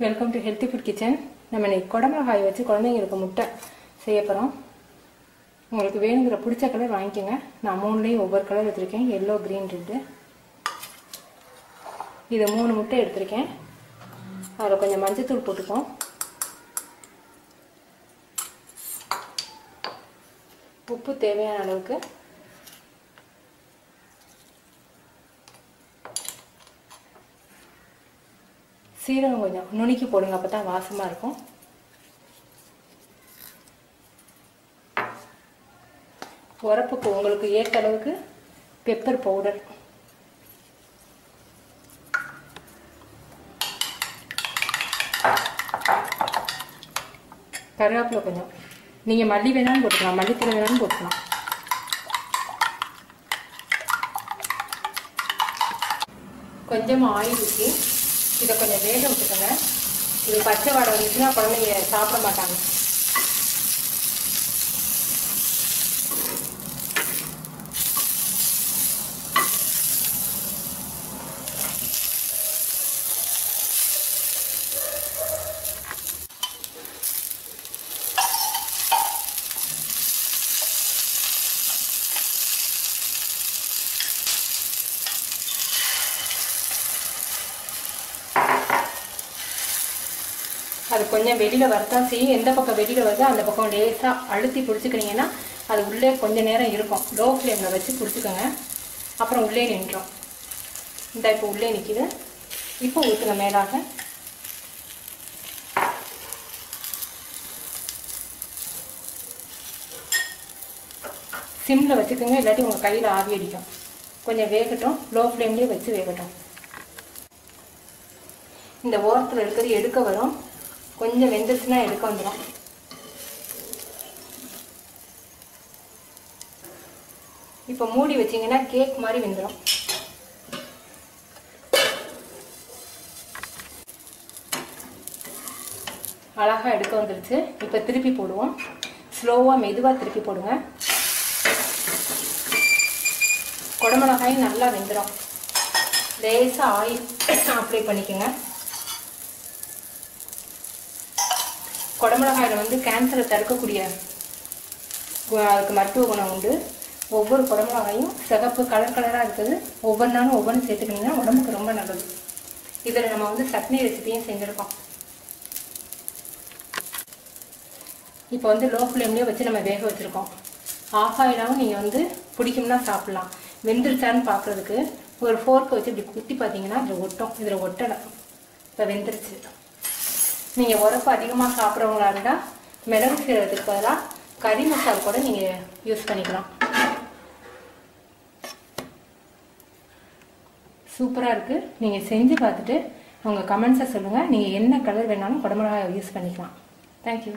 Welcome to healthy food kitchen. நம்ம இன்னைக்கு குடமிளகாய் வச்சு குழந்தைங்களுக்கு முட்டை செய்ய போகிறோம். உங்களுக்கு வேணுங்கிற பிடிச்ச கலர் வாங்கிக்கோங்க. நான் 3லேயும் ஒவ்வொரு கலர் எடுத்திருக்கேன். Yellow, green, red. இதை 3 முட்டை எடுத்திருக்கேன். அதில் கொஞ்சம் மஞ்சத்தூள் போட்டுப்போம். உப்பு தேவையான அளவுக்கு. சீரகம் கொஞ்சம் நுணுக்கி போடுங்க, அப்போ தான் வாசமாக இருக்கும். உரப்புக்கு உங்களுக்கு ஏற்ற அளவுக்கு பெப்பர் பவுடர். கருவேப்பிலை கொஞ்சம். நீங்கள் மல்லி வேணாலும் போட்டுக்கலாம், மல்லித்தலை வேணாலும் போட்டுக்கலாம். கொஞ்சமாக ஆயில் ஊற்றி இதை கொஞ்சம் வேக விட்டுக்கோங்க. இது பச்சை வாடை வந்துச்சுன்னா குழந்தைங்க சாப்பிட மாட்டாங்க. அது கொஞ்சம் வெளியில் வரத்தான் செய்யும். எந்த பக்கம் வெளியில் வருதோ அந்த பக்கம் லேசாக அழுத்தி பிடிச்சிக்கினீங்கன்னா அது உள்ளே கொஞ்சம் நேரம் இருக்கும். லோ ஃப்ளேமில் வச்சு பிடிச்சிக்கோங்க, அப்புறம் உள்ளே நின்றோம். இந்த இப்போ உள்ளே நிற்கிது. இப்போ ஊற்றுங்க மேலாக. சிம்மில் வச்சுக்கோங்க, இல்லாட்டி உங்கள் கையில் ஆவி அடிக்கும். கொஞ்சம் வேகட்டும், லோ ஃப்ளேம்லேயே வச்சு வேகட்டும். இந்த ஓரத்தில் இருக்கிறது எடுக்க வரும். கொஞ்சம் வெந்துச்சுன்னா எடுக்க வந்துடும். இப்போ மூடி வச்சிங்கன்னா கேக் மாதிரி வெந்துடும். அழகாக எடுக்க வந்துருச்சு. இப்போ திருப்பி போடுவோம். ஸ்லோவாக மெதுவாக திருப்பி போடுங்க. குடமிளகாயும் நல்லா வெந்துடும். லேசாக ஆயில் அப்ளை பண்ணிக்கோங்க. குடமிளகாயில் வந்து கேன்சரை தடுக்கக்கூடிய அதுக்கு மருத்துவ குணம் உண்டு. ஒவ்வொரு குடமிளகாயும் சிகப்பு கலராக இருக்குது. ஒவ்வொரு நாளும் ஒவ்வொன்று சேர்த்துக்கிட்டிங்கன்னா உடம்புக்கு ரொம்ப நல்லது. இதில் நம்ம வந்து சட்னி ரெசிபியும் செஞ்சுருக்கோம். இப்போ வந்து லோ ஃப்ளேம்லேயே வச்சு நம்ம வேக வச்சுருக்கோம். ஆஃப் ஆயிலாகவும் நீங்கள் வந்து பிடிக்கும்னா சாப்பிட்லாம். வெந்துருச்சான்னு பார்க்குறதுக்கு ஒரு ஃபோர்க்கை வச்சு இப்படி குத்தி பார்த்தீங்கன்னா இதில் ஒட்டும். இதில் ஒட்டலை. இப்போ வெந்துருச்சு. நீங்கள் உரப்பு அதிகமாக சாப்பிட்றவங்களா இருந்தால் மிளகு சீரகத்துக்கு பதிலாக கறி மசாலா கூட நீங்கள் யூஸ் பண்ணிக்கலாம். சூப்பராக இருக்குது. நீங்கள் செஞ்சு பார்த்துட்டு உங்கள் கமெண்ட்ஸை சொல்லுங்கள். நீங்கள் என்ன கலர் வேணாலும் குடமிளகாய் யூஸ் பண்ணிக்கலாம். தேங்க்யூ.